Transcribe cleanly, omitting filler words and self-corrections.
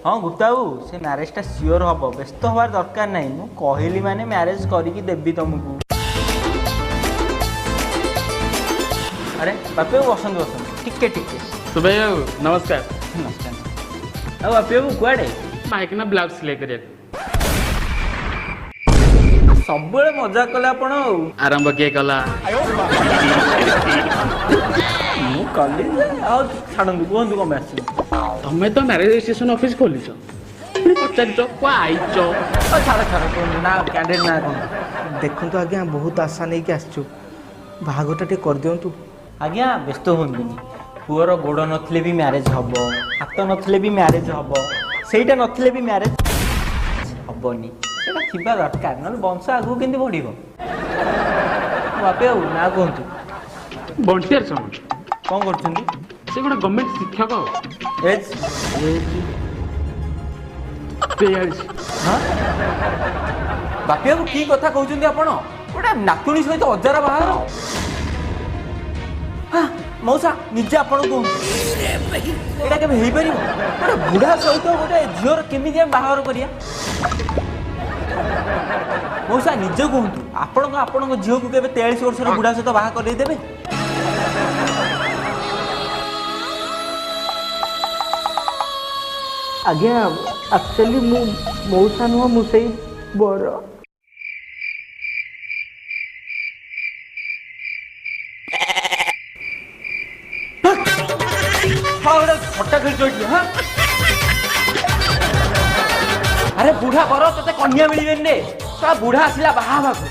हाँ गुप्ता बाबू से ମ୍ୟାରେଜଟା ସିଓର ହବ, ବ୍ୟସ୍ତ ହବାର ଦରକାର ନାହିଁ। ମୁଁ କହିଲି ମାନେ ମ୍ୟାରେଜ କରିକି ଦେବି ତମକୁ। अरे बापी बाबू बसंत बसंत टिके टिके सुबह बाबू नमस्कार। नमस्कार। ଆଉ ବାପି ବାबू କୁଆଡ଼େ? माइक ब्लाउज सिलाई करिया ସବୁବେଳେ ମଜା କଲେ ଆପଣ ଆଉ। आरंभ किए कला ମୁଁ କଲି ଯେ ଆଉ ଛାଡ଼ନ୍ତୁ, କୁହନ୍ତୁ କ'ଣ ପାଇଁ ଆସିବେ? तमें तो मैरिज रजिस्ट्रेशन ऑफिस खोलीछ पचार को आईच ଛାଡ଼ ଛାଡ଼ କୁହନ୍ତୁ ନା କ୍ୟାଣ୍ଡିଡେଟ୍ ନା କ'ଣ? ଦେଖନ୍ତୁ ଆଜ୍ଞା ବହୁତ ଆଶା ନେଇକି ଆସିଛୁ, ବାହାଘରଟା ଟିକେ କରିଦିଅନ୍ତୁ। ଆଜ୍ଞା ବ୍ୟସ୍ତ ହୁଅନ୍ତୁନି, ପୁଅର ଗୋଡ଼ ନଥିଲେ ବି ମ୍ୟାରେଜ ହବ, ହାତ ନଥିଲେ ବି ମ୍ୟାରେଜ ହବ, ସେଇଟା ନଥିଲେ ବି ମ୍ୟାରେଜ ହବନି। ସେଇଟା ଥିବା ଦରକାର, ନହେଲେ ବଂଶ ଆଗକୁ କେମିତି ବଢ଼ିବ? ବାପି ବାବୁ ନା କୁହନ୍ତୁ, बंटियार समझ କ'ଣ କରୁଛନ୍ତି? से गोटे गवर्नमेंट शिक्षक ଏଜ୍ ହଁ ବାପି ବାବୁ କି କଥା କହୁଛନ୍ତି ଆପଣ? ଗୋଟେ ନାତୁଣୀ ସହିତ ଅଜାରା ବାହାଘର? ମଉସା ନିଜେ ଆପଣ କୁହନ୍ତୁ, ଏଇଟା କେବେ ହେଇପାରିବ? ଗୋଟେ ବୁଢ଼ା ସହିତ ଗୋଟେ ଝିଅର କେମିତି ଆମେ ବାହାଘର କରିବା? ମଉସା ନିଜେ କୁହନ୍ତୁ, ଆପଣଙ୍କ ଝିଅକୁ କେବେ 43 ବର୍ଷର ବୁଢ଼ା ସହିତ ବାହା କରେଇଦେବେ? ଆଜ୍ଞା ଆକ୍ଚୁଆଲି ମୁଁ ମଉସା ନୁହଁ, ମୁଁ ସେଇ ବର। ଛଟା ଖେଳି ହଁ ଆରେ ବୁଢ଼ା ବର ତତେ କନ୍ୟା ମିଳିବେନି ରେ, ବୁଢ଼ା ଆସିଲା ବାହା ହେବାକୁ।